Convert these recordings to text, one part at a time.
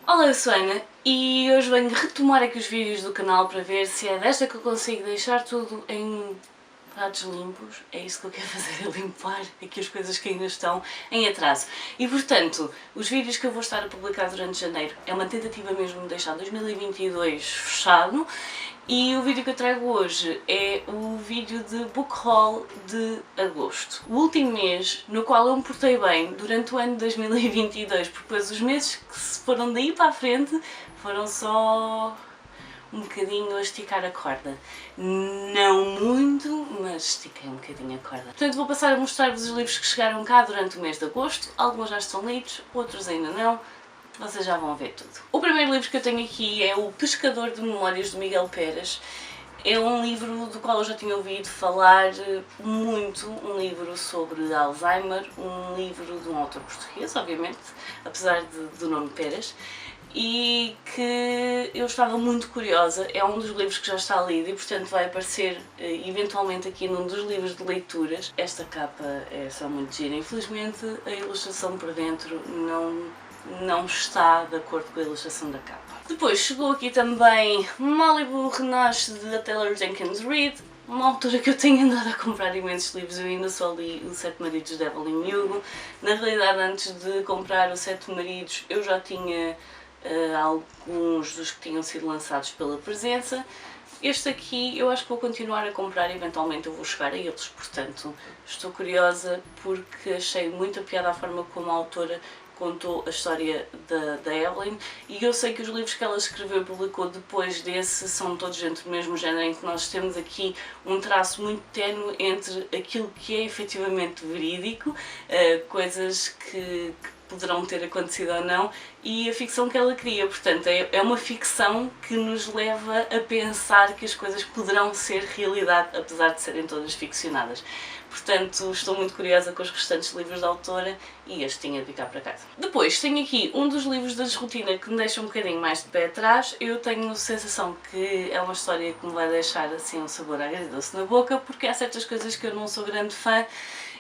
Olá, eu sou a Ana e hoje venho retomar aqui os vídeos do canal para ver se é desta que eu consigo deixar tudo em pratos limpos. É isso que eu quero fazer, é limpar aqui as coisas que ainda estão em atraso. E portanto, os vídeos que eu vou estar a publicar durante janeiro é uma tentativa mesmo de deixar 2022 fechado. E o vídeo que eu trago hoje é o vídeo de book haul de agosto. O último mês no qual eu me portei bem durante o ano de 2022, porque depois os meses que se foram daí para a frente foram só um bocadinho a esticar a corda. Não muito, mas estiquei um bocadinho a corda. Portanto, vou passar a mostrar-vos os livros que chegaram cá durante o mês de agosto. Alguns já estão lidos, outros ainda não. Vocês já vão ver tudo. O primeiro livro que eu tenho aqui é O Pescador de Memórias, de Miguel Pérez. É um livro do qual eu já tinha ouvido falar muito, um livro sobre Alzheimer, um livro de um autor português, obviamente, apesar do nome Pérez, e que eu estava muito curiosa. É um dos livros que já está lido e, portanto, vai aparecer eventualmente aqui num dos livros de leituras. Esta capa é só muito gira. Infelizmente, a ilustração por dentro não está de acordo com a ilustração da capa. Depois chegou aqui também Malibu Renasce, de Taylor Jenkins Reid, uma autora que eu tenho andado a comprar imensos livros. Eu ainda só li O Sete Maridos de Evelyn Hugo. Na realidade, antes de comprar O Sete Maridos, eu já tinha alguns dos que tinham sido lançados pela Presença. Este aqui eu acho que vou continuar a comprar, eventualmente eu vou chegar a eles, portanto estou curiosa porque achei muito a piada a forma como a autora contou a história da Evelyn, e eu sei que os livros que ela escreveu e publicou depois desse são todos dentro do mesmo género, em que nós temos aqui um traço muito ténue entre aquilo que é efetivamente verídico, coisas que poderão ter acontecido ou não, e a ficção que ela cria. Portanto, é uma ficção que nos leva a pensar que as coisas poderão ser realidade, apesar de serem todas ficcionadas. Portanto, estou muito curiosa com os restantes livros da autora e este tinha de ficar para casa. Depois, tenho aqui um dos livros da desrotina que me deixa um bocadinho mais de pé atrás. Eu tenho a sensação que é uma história que me vai deixar assim um sabor agridoce na boca, porque há certas coisas que eu não sou grande fã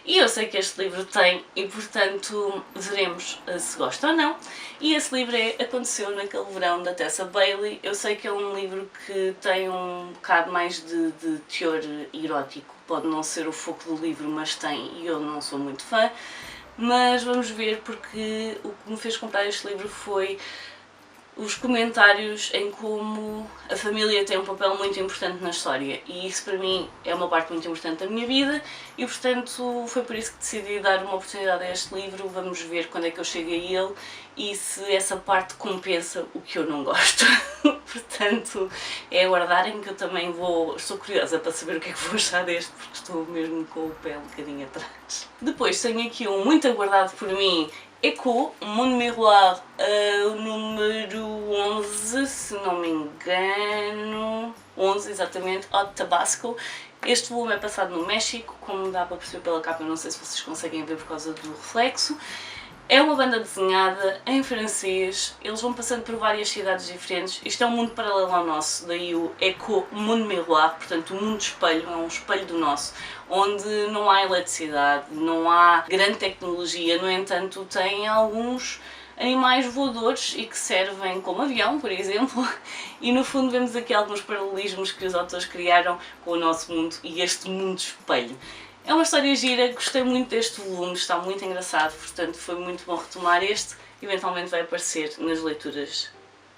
e eu sei que este livro tem, e portanto veremos se gosta ou não. E esse livro é Aconteceu Naquele Verão, da Tessa Bailey. Eu sei que é um livro que tem um bocado mais de teor erótico, pode não ser o foco do livro, mas tem, e eu não sou muito fã. Mas vamos ver, porque o que me fez comprar este livro foi os comentários em como a família tem um papel muito importante na história, e isso para mim é uma parte muito importante da minha vida, e portanto foi por isso que decidi dar uma oportunidade a este livro. Vamos ver quando é que eu chego a ele e se essa parte compensa o que eu não gosto. Portanto, é aguardarem que eu também estou curiosa para saber o que é que vou achar deste, porque estou mesmo com o pé um bocadinho atrás. Depois tenho aqui um muito aguardado por mim, Echo, Monde Miroir, o número 11, se não me engano, 11 exatamente, Hot Tabasco. Este volume é passado no México, como dá para perceber pela capa, eu não sei se vocês conseguem ver por causa do reflexo. É uma banda desenhada em francês, eles vão passando por várias cidades diferentes. Isto é um mundo paralelo ao nosso, daí o Echo Monde Miroir, portanto o mundo espelho, é um espelho do nosso, onde não há eletricidade, não há grande tecnologia, no entanto tem alguns animais voadores e que servem como avião, por exemplo, e no fundo vemos aqui alguns paralelismos que os autores criaram com o nosso mundo e este mundo espelho. É uma história gira, gostei muito deste volume, está muito engraçado, portanto foi muito bom retomar este. Eventualmente vai aparecer nas leituras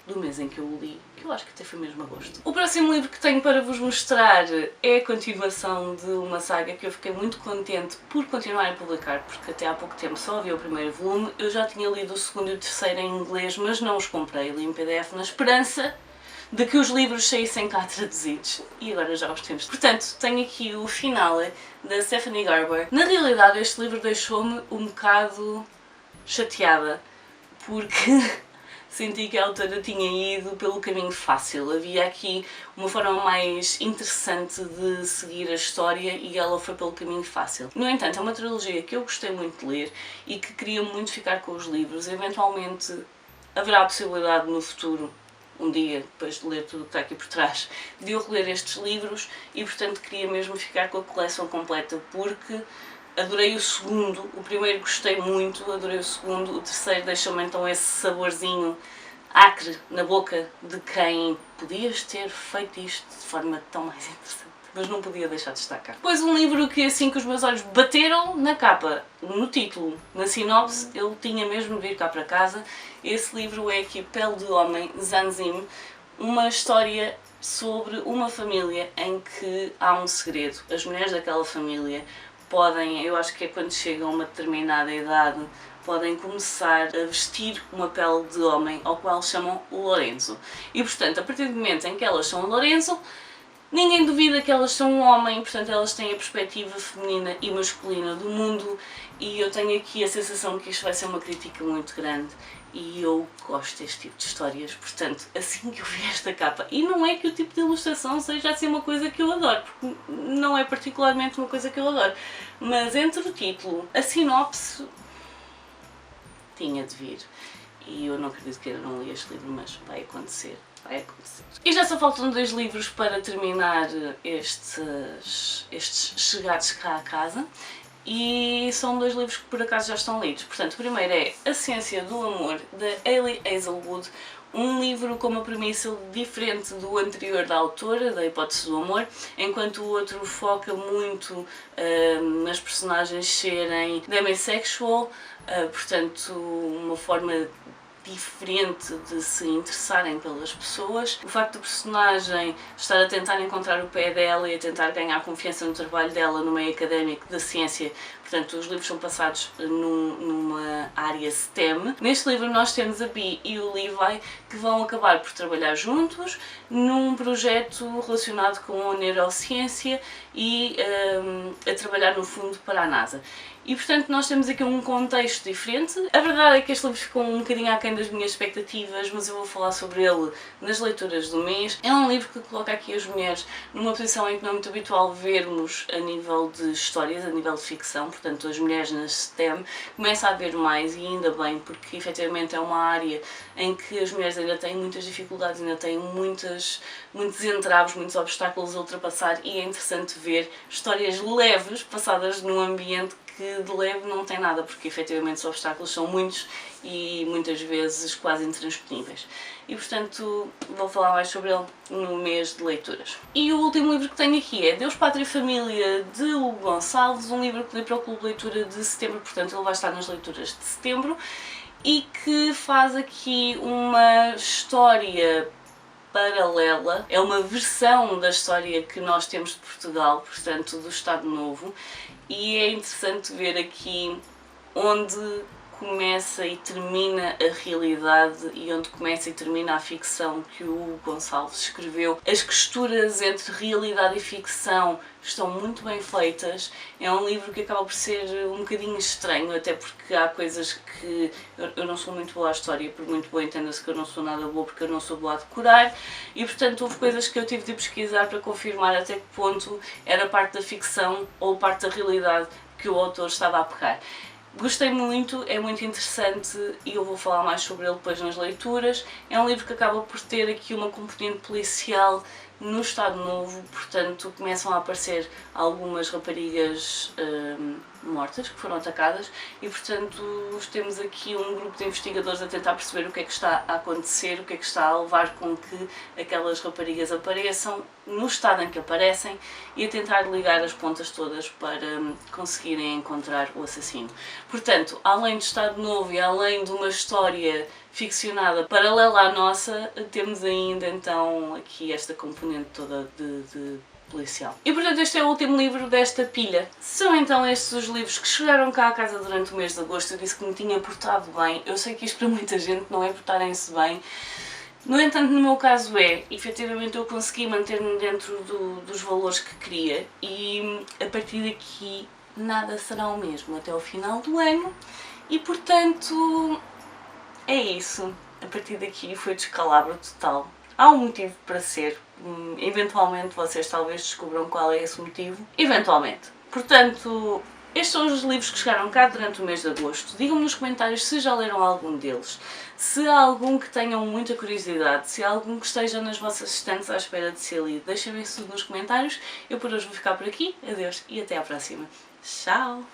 do mês em que eu o li, que eu acho que até foi mesmo agosto. O próximo livro que tenho para vos mostrar é a continuação de uma saga que eu fiquei muito contente por continuar a publicar, porque até há pouco tempo só havia o primeiro volume. Eu já tinha lido o segundo e o terceiro em inglês, mas não os comprei, li em PDF na esperança de que os livros saíssem cá traduzidos, e agora já os temos. Portanto, tenho aqui o Finale, da Stephanie Garber. Na realidade, este livro deixou-me um bocado chateada, porque senti que a autora tinha ido pelo caminho fácil. Havia aqui uma forma mais interessante de seguir a história e ela foi pelo caminho fácil. No entanto, é uma trilogia que eu gostei muito de ler e que queria muito ficar com os livros. Eventualmente haverá a possibilidade no futuro, um dia, depois de ler tudo o que está aqui por trás, de eu reler estes livros, e portanto queria mesmo ficar com a coleção completa, porque adorei o segundo, o primeiro gostei muito, adorei o segundo, o terceiro deixou-me então esse saborzinho acre na boca de quem podias ter feito isto de forma tão mais interessante, mas não podia deixar de destacar. Depois um livro que assim que os meus olhos bateram na capa, no título, na sinopse, ele tinha mesmo de vir cá para casa. Esse livro é aqui Pele de Homem, Zanzim, uma história sobre uma família em que há um segredo. As mulheres daquela família podem, eu acho que é quando chegam a uma determinada idade, podem começar a vestir uma pele de homem, ao qual chamam Lorenzo. E portanto, a partir do momento em que elas são Lorenzo, ninguém duvida que elas são um homem, portanto elas têm a perspectiva feminina e masculina do mundo, e eu tenho aqui a sensação que isto vai ser uma crítica muito grande. E eu gosto deste tipo de histórias, portanto, assim que eu vi esta capa, e não é que o tipo de ilustração seja assim uma coisa que eu adoro, porque não é particularmente uma coisa que eu adoro, mas entre o título, a sinopse, tinha de vir. E eu não acredito que ainda não li este livro, mas vai acontecer. Vai acontecer. E já só faltam 2 livros para terminar estes chegados cá à casa. E são 2 livros que por acaso já estão lidos. Portanto, o primeiro é A Ciência do Amor, da Hailey Hazelwood, um livro com uma premissa diferente do anterior da autora, da Hipótese do Amor, enquanto o outro foca muito nas personagens serem demisexual, portanto uma forma diferente de se interessarem pelas pessoas. O facto da personagem estar a tentar encontrar o pé dela e a tentar ganhar confiança no trabalho dela no meio académico da ciência, portanto os livros são passados numa área STEM. Neste livro nós temos a Bee e o Levi que vão acabar por trabalhar juntos num projeto relacionado com a neurociência e a trabalhar no fundo para a NASA. E portanto nós temos aqui um contexto diferente. A verdade é que este livro ficou um bocadinho aquém das minhas expectativas, mas eu vou falar sobre ele nas leituras do mês. É um livro que coloca aqui as mulheres numa posição em que não é muito habitual vermos a nível de histórias, a nível de ficção, portanto as mulheres nas STEM começa a haver mais, e ainda bem, porque efetivamente é uma área em que as mulheres ainda têm muitas dificuldades, ainda têm muitos entraves, muitos obstáculos a ultrapassar, e é interessante ver histórias leves passadas num ambiente que de leve não tem nada, porque efetivamente os obstáculos são muitos e muitas vezes quase intransponíveis. E portanto vou falar mais sobre ele no mês de leituras. E o último livro que tenho aqui é Deus, Pátria e Família, de Hugo Gonçalves, um livro que li para o Clube de Leitura de setembro, portanto ele vai estar nas leituras de setembro, e que faz aqui uma história paralela, é uma versão da história que nós temos de Portugal, portanto do Estado Novo, e é interessante ver aqui onde começa e termina a realidade e onde começa e termina a ficção que o Hugo Gonçalves escreveu. As costuras entre realidade e ficção estão muito bem feitas. É um livro que acaba por ser um bocadinho estranho, até porque há coisas que eu não sou muito boa à história, por muito boa entenda-se que eu não sou nada boa, porque eu não sou boa a decorar, e portanto houve coisas que eu tive de pesquisar para confirmar até que ponto era parte da ficção ou parte da realidade que o autor estava a pegar. Gostei muito, é muito interessante e eu vou falar mais sobre ele depois nas leituras. É um livro que acaba por ter aqui uma componente policial no Estado Novo, portanto começam a aparecer algumas raparigas mortas, que foram atacadas, e portanto temos aqui um grupo de investigadores a tentar perceber o que é que está a acontecer, o que é que está a levar com que aquelas raparigas apareçam no estado em que aparecem, e a tentar ligar as pontas todas para conseguirem encontrar o assassino. Portanto, além do Estado Novo e além de uma história ficcionada paralela à nossa, temos ainda então aqui esta componente toda de policial. E portanto este é o último livro desta pilha. São então estes os livros que chegaram cá à casa durante o mês de agosto. Eu disse que me tinha portado bem. Eu sei que isto para muita gente não é portarem-se bem. No entanto, no meu caso efetivamente eu consegui manter-me dentro dos valores que queria, e a partir daqui nada será o mesmo até ao final do ano, e portanto é isso. A partir daqui foi descalabro total. Há um motivo para ser, eventualmente vocês talvez descubram qual é esse motivo, eventualmente. Portanto, estes são os livros que chegaram cá durante o mês de agosto. Digam-me nos comentários se já leram algum deles, se há algum que tenham muita curiosidade, se há algum que esteja nas vossas estantes à espera de ser lido. Deixem-me isso tudo nos comentários. Eu por hoje vou ficar por aqui. Adeus e até à próxima. Tchau!